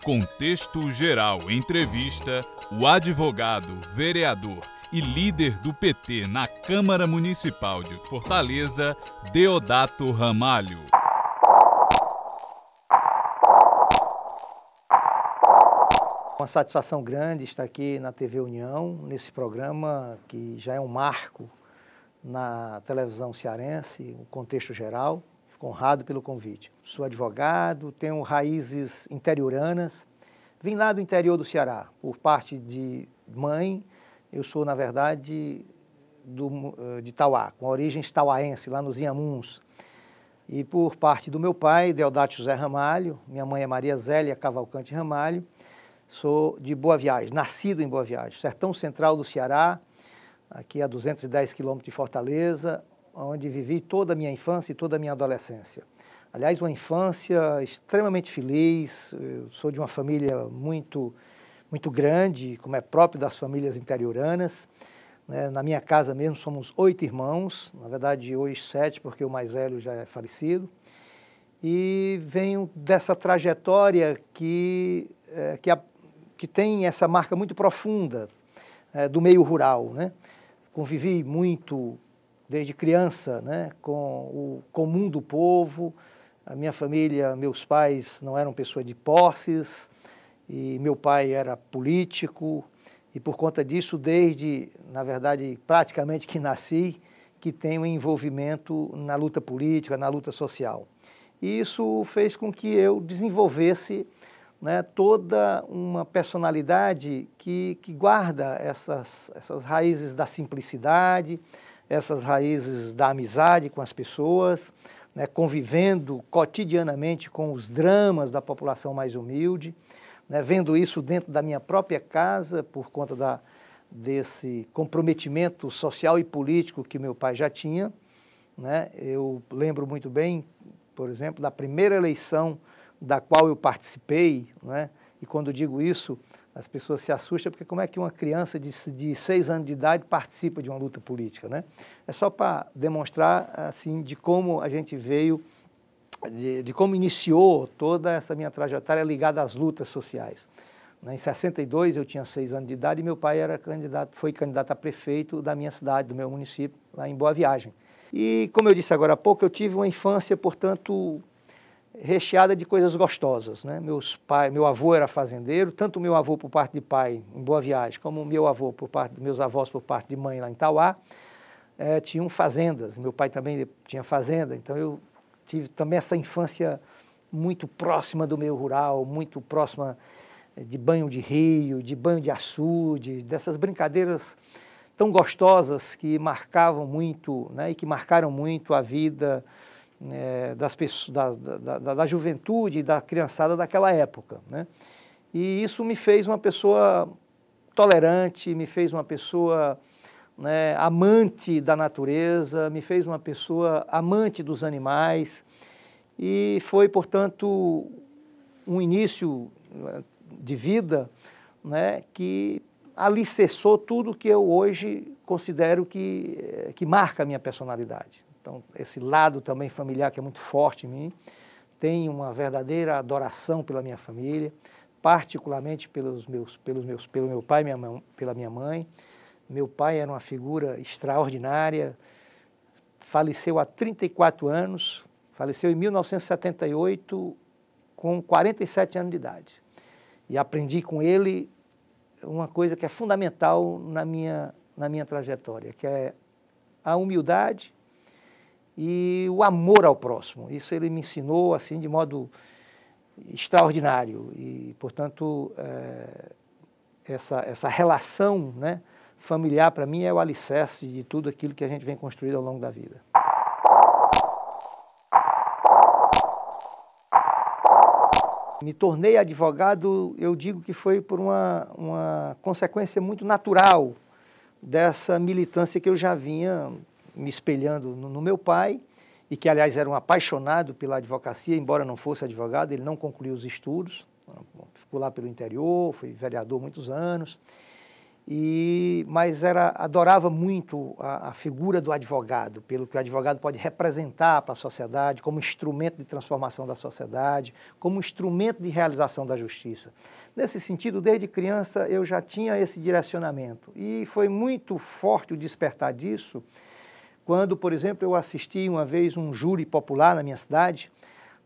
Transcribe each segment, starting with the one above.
Contexto Geral entrevista o advogado, vereador e líder do PT na Câmara Municipal de Fortaleza, Deodato Ramalho. Uma satisfação grande estar aqui na TV União, nesse programa que já é um marco na televisão cearense, o Contexto Geral. Fico honrado pelo convite. Sou advogado, tenho raízes interioranas. Vim lá do interior do Ceará, por parte de mãe. Eu sou, na verdade, de Tauá, com origens tauaense, lá nos Inhamuns. E por parte do meu pai, Deodato José Ramalho, minha mãe é Maria Zélia Cavalcante Ramalho. Sou de Boa Viagem, nascido em Boa Viagem, sertão central do Ceará, aqui a 210 quilômetros de Fortaleza, onde vivi toda a minha infância e toda a minha adolescência. Aliás, uma infância extremamente feliz. Eu sou de uma família muito grande, como é próprio das famílias interioranas. Na minha casa mesmo somos 8 irmãos, na verdade hoje 7, porque o mais velho já é falecido. E venho dessa trajetória que tem essa marca muito profunda do meio rural, né? Convivi muito desde criança, né, com o comum do povo. A minha família, meus pais não eram pessoas de posses, e meu pai era político, e por conta disso, desde, na verdade, praticamente que nasci, que tenho um envolvimento na luta política, na luta social. E isso fez com que eu desenvolvesse, né, toda uma personalidade que guarda essas raízes da simplicidade, essas raízes da amizade com as pessoas, né, convivendo cotidianamente com os dramas da população mais humilde, né, vendo isso dentro da minha própria casa por conta desse comprometimento social e político que meu pai já tinha, né. Eu lembro muito bem, por exemplo, da primeira eleição da qual eu participei, né? E quando digo isso, as pessoas se assustam, porque como é que uma criança de 6 anos de idade participa de uma luta política, né? É só para demonstrar, assim, de como a gente veio, de como iniciou toda essa minha trajetória ligada às lutas sociais. Em 62 eu tinha 6 anos de idade e meu pai foi candidato a prefeito da minha cidade, do meu município, lá em Boa Viagem. E como eu disse agora há pouco, eu tive uma infância, portanto, recheada de coisas gostosas, né? Meu avô era fazendeiro, tanto meu avô por parte de pai em Boa Viagem, como meu avô por parte meus avós por parte de mãe lá em Tauá, tinham fazendas. Meu pai também tinha fazenda, então eu tive também essa infância muito próxima do meio rural, muito próxima de banho de rio, de banho de açude, dessas brincadeiras tão gostosas que marcavam muito, né, e que marcaram muito a vida das pessoas, da juventude e da criançada daquela época, né? E isso me fez uma pessoa tolerante, me fez uma pessoa, né, amante da natureza, me fez uma pessoa amante dos animais, e foi, portanto, um início de vida, né, que alicerçou tudo que eu hoje considero que marca a minha personalidade. Então, esse lado também familiar que é muito forte em mim, tenho uma verdadeira adoração pela minha família, particularmente pelo meu pai e pela minha mãe. Meu pai era uma figura extraordinária, faleceu há 34 anos, faleceu em 1978, com 47 anos de idade. E aprendi com ele uma coisa que é fundamental na minha trajetória, que é a humildade e o amor ao próximo. Isso ele me ensinou assim de modo extraordinário e, portanto, essa relação, né, familiar para mim é o alicerce de tudo aquilo que a gente vem construindo ao longo da vida. Me tornei advogado, eu digo que foi por uma consequência muito natural dessa militância que eu já vinha me espelhando no meu pai, e que, aliás, era um apaixonado pela advocacia, embora não fosse advogado, ele não concluiu os estudos, ficou lá pelo interior, foi vereador muitos anos, Mas adorava muito a figura do advogado, pelo que o advogado pode representar para a sociedade, como instrumento de transformação da sociedade, como instrumento de realização da justiça. Nesse sentido, desde criança, eu já tinha esse direcionamento. E foi muito forte o despertar disso, quando, por exemplo, eu assisti uma vez um júri popular na minha cidade,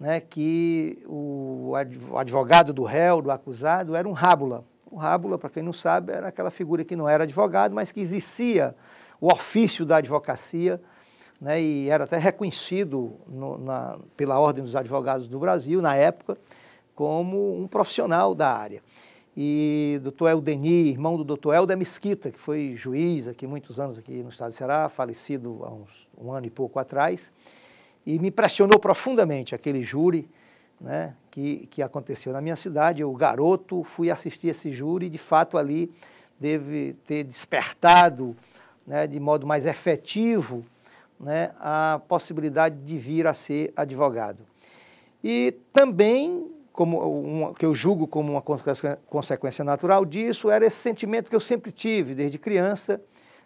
né, que o advogado do réu, do acusado, era um rábula. O rábula, para quem não sabe, era aquela figura que não era advogado, mas que exercia o ofício da advocacia, né, e era até reconhecido pela Ordem dos Advogados do Brasil, na época, como um profissional da área. E o Dr. Eldeni, irmão do Dr. Helder Mesquita, que foi juiz aqui muitos anos aqui no estado de Ceará, falecido há um ano e pouco atrás, e me impressionou profundamente aquele júri, né, que aconteceu na minha cidade. Eu, garoto, fui assistir esse júri e, de fato, ali deve ter despertado, né, de modo mais efetivo, né, a possibilidade de vir a ser advogado. E também, que eu julgo como uma consequência natural disso, era esse sentimento que eu sempre tive, desde criança,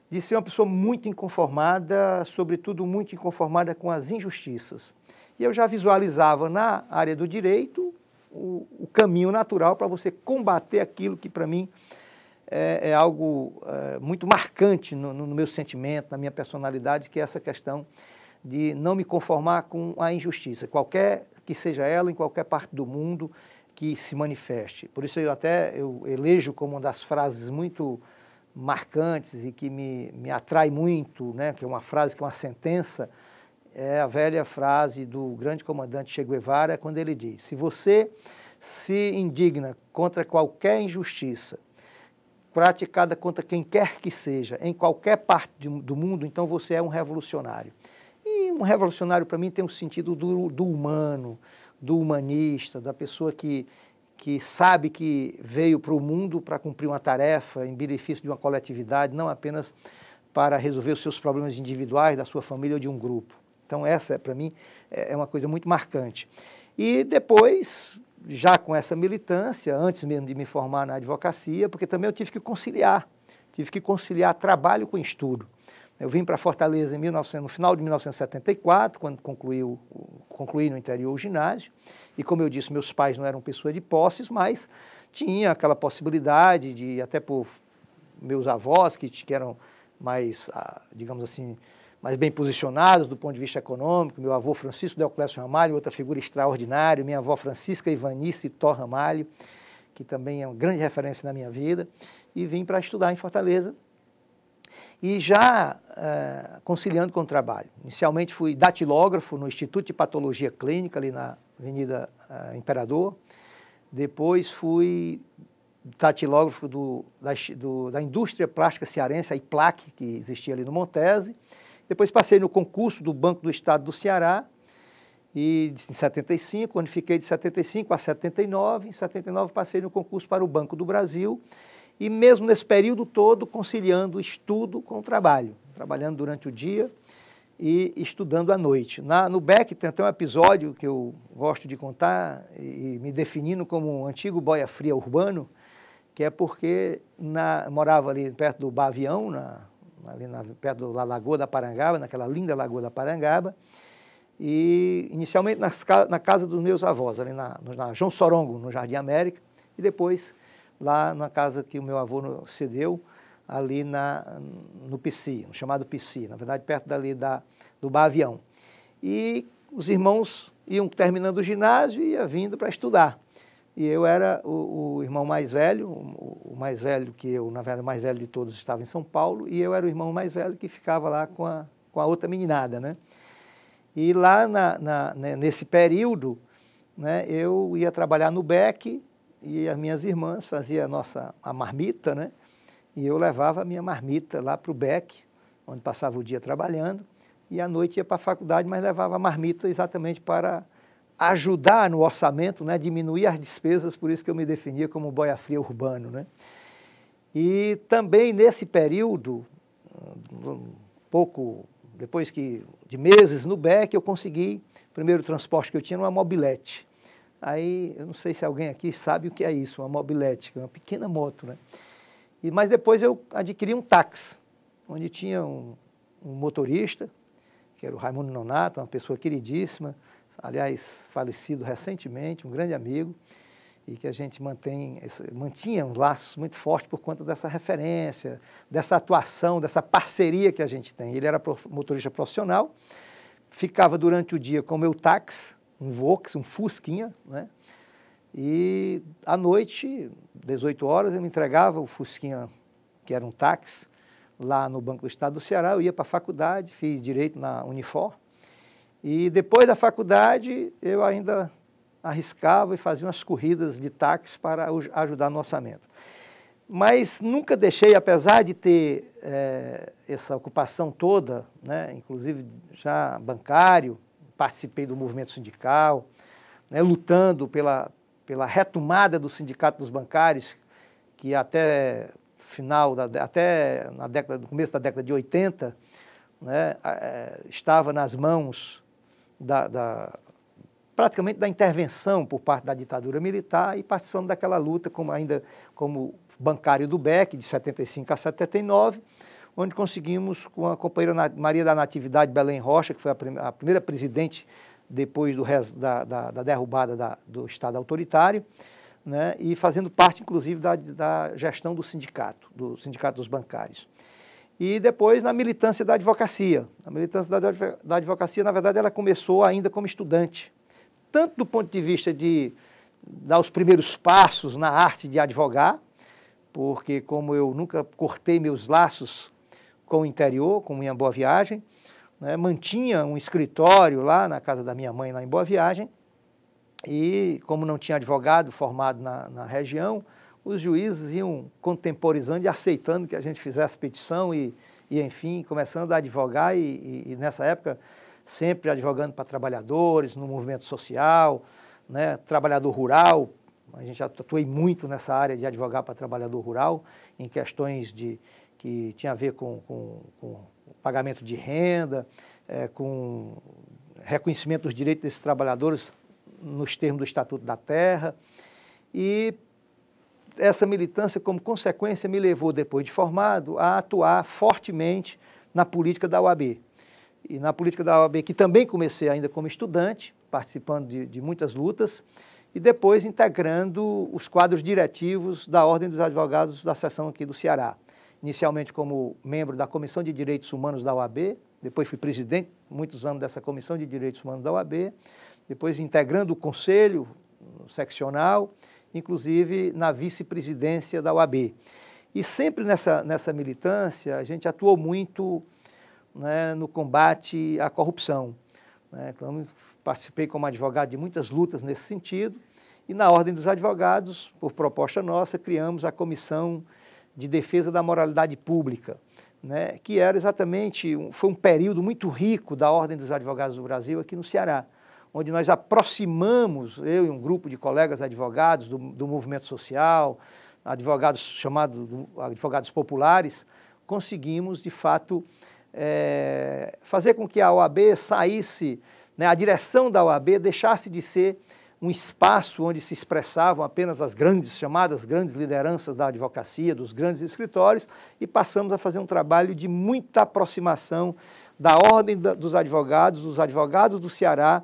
de ser uma pessoa muito inconformada, sobretudo muito inconformada com as injustiças. E eu já visualizava na área do direito o caminho natural para você combater aquilo que, para mim, é algo muito marcante no meu sentimento, na minha personalidade, que é essa questão de não me conformar com a injustiça, qualquer que seja ela, em qualquer parte do mundo que se manifeste. Por isso eu elejo como uma das frases muito marcantes e que me atrai muito, né, que é uma frase, que é uma sentença, é a velha frase do grande comandante Che Guevara, quando ele diz: se você se indigna contra qualquer injustiça praticada contra quem quer que seja, em qualquer parte do mundo, então você é um revolucionário. E um revolucionário, para mim, tem um sentido do humano, do humanista, da pessoa que sabe que veio para o mundo para cumprir uma tarefa em benefício de uma coletividade, não apenas para resolver os seus problemas individuais, da sua família ou de um grupo. Então essa, para mim, é uma coisa muito marcante. E depois, já com essa militância, antes mesmo de me formar na advocacia, porque também eu tive que conciliar trabalho com estudo. Eu vim para Fortaleza no final de 1974, quando concluí no interior o ginásio, e como eu disse, meus pais não eram pessoas de posses, mas tinha aquela possibilidade de, até por meus avós, que eram mais, digamos assim, mais bem posicionados do ponto de vista econômico, meu avô Francisco Deoclésio Ramalho, outra figura extraordinária, minha avó Francisca Ivanice Thor Ramalho, que também é uma grande referência na minha vida, e vim para estudar em Fortaleza, e já conciliando com o trabalho. Inicialmente fui datilógrafo no Instituto de Patologia Clínica, ali na Avenida Imperador, depois fui datilógrafo da Indústria Plástica Cearense, a IPLAC, que existia ali no Montese. Depois passei no concurso do Banco do Estado do Ceará, e em 75, onde fiquei de 75 a 79. Em 79 passei no concurso para o Banco do Brasil, e mesmo nesse período todo conciliando estudo com o trabalho, trabalhando durante o dia e estudando à noite. No BEC tem até um episódio que eu gosto de contar, e me definindo como um antigo boia fria urbano, que é porque morava ali perto do Bavião, perto da Lagoa da Parangaba, naquela linda Lagoa da Parangaba, e inicialmente na casa dos meus avós, ali na João Sorongo, no Jardim América, e depois lá na casa que o meu avô cedeu, ali no Pici, no chamado Pici, na verdade perto dali do Bavião. E os irmãos iam terminando o ginásio e ia vindo para estudar. E eu era o irmão mais velho, o mais velho que eu, na verdade, o mais velho de todos estava em São Paulo, e eu era o irmão mais velho que ficava lá com a outra meninada, né? E lá nesse período, né, eu ia trabalhar no BEC, e as minhas irmãs faziam a marmita, né? E eu levava a minha marmita lá para o BEC, onde passava o dia trabalhando, e à noite ia para a faculdade, mas levava a marmita exatamente para ajudar no orçamento, né, diminuir as despesas, por isso que eu me definia como boia fria urbano, né? E também nesse período, pouco depois de meses no BEC, eu consegui, o primeiro transporte que eu tinha era uma mobilete. Aí, eu não sei se alguém aqui sabe o que é isso, uma mobilete, que é uma pequena moto, né? Mas depois eu adquiri um táxi, onde tinha um motorista, que era o Raimundo Nonato, uma pessoa queridíssima, aliás, falecido recentemente, um grande amigo, e que a gente mantinha um laço muito forte por conta dessa referência, dessa atuação, dessa parceria que a gente tem. Ele era motorista profissional, ficava durante o dia com o meu táxi, um Vox, um Fusquinha, né? E à noite, 18 horas, eu me entregava o Fusquinha, que era um táxi, lá no Banco do Estado do Ceará. Eu ia para a faculdade, fiz Direito na Unifor, e depois da faculdade eu ainda arriscava e fazia umas corridas de táxi para ajudar no orçamento. Mas nunca deixei, apesar de ter essa ocupação toda, né, inclusive já bancário, participei do movimento sindical, né, lutando pela retomada do Sindicato dos Bancários, que até no começo da década de 80, né, estava nas mãos praticamente da intervenção por parte da ditadura militar, e participamos daquela luta como bancário do BEC, de 75 a 79, onde conseguimos, com a companheira Maria da Natividade Belém Rocha, que foi a primeira presidente depois da derrubada do Estado autoritário, né, e fazendo parte, inclusive, da gestão do Sindicato dos Bancários. E depois na militância da advocacia. A militância da advocacia, na verdade, ela começou ainda como estudante, tanto do ponto de vista de dar os primeiros passos na arte de advogar, porque como eu nunca cortei meus laços com o interior, com minha Boa Viagem, né, mantinha um escritório lá na casa da minha mãe, lá em Boa Viagem, e como não tinha advogado formado na região, os juízes iam contemporizando e aceitando que a gente fizesse petição e enfim, começando a advogar e nessa época sempre advogando para trabalhadores, no movimento social, né, trabalhador rural. A gente já atuei muito nessa área de advogar para trabalhador rural, em questões que tinha a ver com pagamento de renda, com reconhecimento dos direitos desses trabalhadores nos termos do Estatuto da Terra. E essa militância, como consequência, me levou, depois de formado, a atuar fortemente na política da OAB. E na política da OAB, que também comecei ainda como estudante, participando de muitas lutas, e depois integrando os quadros diretivos da Ordem dos Advogados da seção aqui do Ceará. Inicialmente como membro da Comissão de Direitos Humanos da OAB, depois fui presidente, muitos anos, dessa Comissão de Direitos Humanos da OAB, depois integrando o Conselho Seccional, inclusive na vice-presidência da OAB. E sempre nessa militância, a gente atuou muito, né, no combate à corrupção. Né? Então, participei como advogado de muitas lutas nesse sentido, e na Ordem dos Advogados, por proposta nossa, criamos a Comissão de Defesa da Moralidade Pública, né, que era foi um período muito rico da Ordem dos Advogados do Brasil aqui no Ceará, onde nós aproximamos, eu e um grupo de colegas advogados do movimento social, advogados advogados populares, conseguimos, de fato, fazer com que a OAB saísse, né, a direção da OAB deixasse de ser um espaço onde se expressavam apenas as chamadas grandes lideranças da advocacia, dos grandes escritórios, e passamos a fazer um trabalho de muita aproximação da Ordem dos Advogados do Ceará,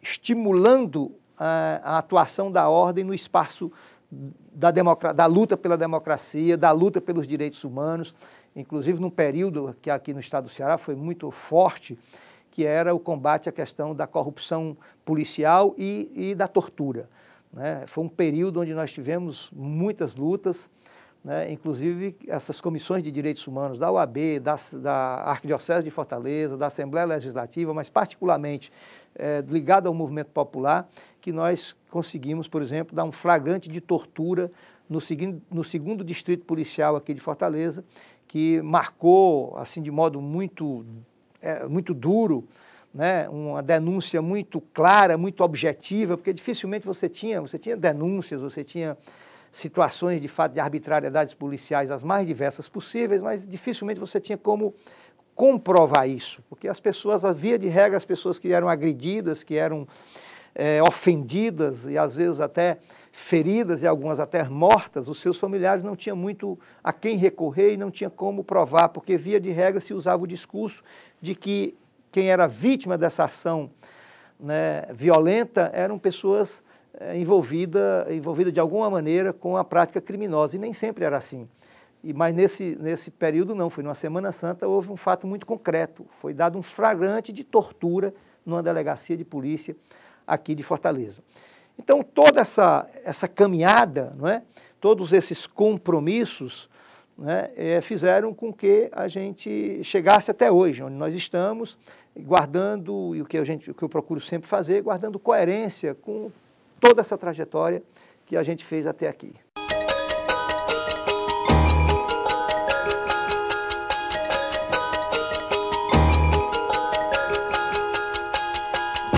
estimulando a atuação da Ordem no espaço da luta pela democracia, da luta pelos direitos humanos, inclusive num período que aqui no estado do Ceará foi muito forte, que era o combate à questão da corrupção policial e da tortura. Né? Foi um período onde nós tivemos muitas lutas, né? Inclusive essas comissões de direitos humanos da OAB, da Arquidiocese de Fortaleza, da Assembleia Legislativa, mas particularmente ligado ao movimento popular, que nós conseguimos, por exemplo, dar um flagrante de tortura no segundo distrito policial aqui de Fortaleza, que marcou assim de modo muito duro, né, uma denúncia muito clara, muito objetiva, porque dificilmente você tinha denúncias, você tinha situações de fato de arbitrariedades policiais as mais diversas possíveis, mas dificilmente você tinha como comprovar isso, porque as pessoas, via de regra, as pessoas que eram agredidas, que eram ofendidas e às vezes até feridas e algumas até mortas, os seus familiares não tinham muito a quem recorrer e não tinha como provar, porque via de regra se usava o discurso de que quem era vítima dessa ação, né, violenta eram pessoas envolvidas de alguma maneira com a prática criminosa, e nem sempre era assim. Mas nesse período não, foi numa Semana Santa, houve um fato muito concreto, foi dado um flagrante de tortura numa delegacia de polícia aqui de Fortaleza. Então toda essa caminhada, não é? Todos esses compromissos, né, fizeram com que a gente chegasse até hoje, onde nós estamos, guardando, e o que eu procuro sempre fazer, guardando coerência com toda essa trajetória que a gente fez até aqui.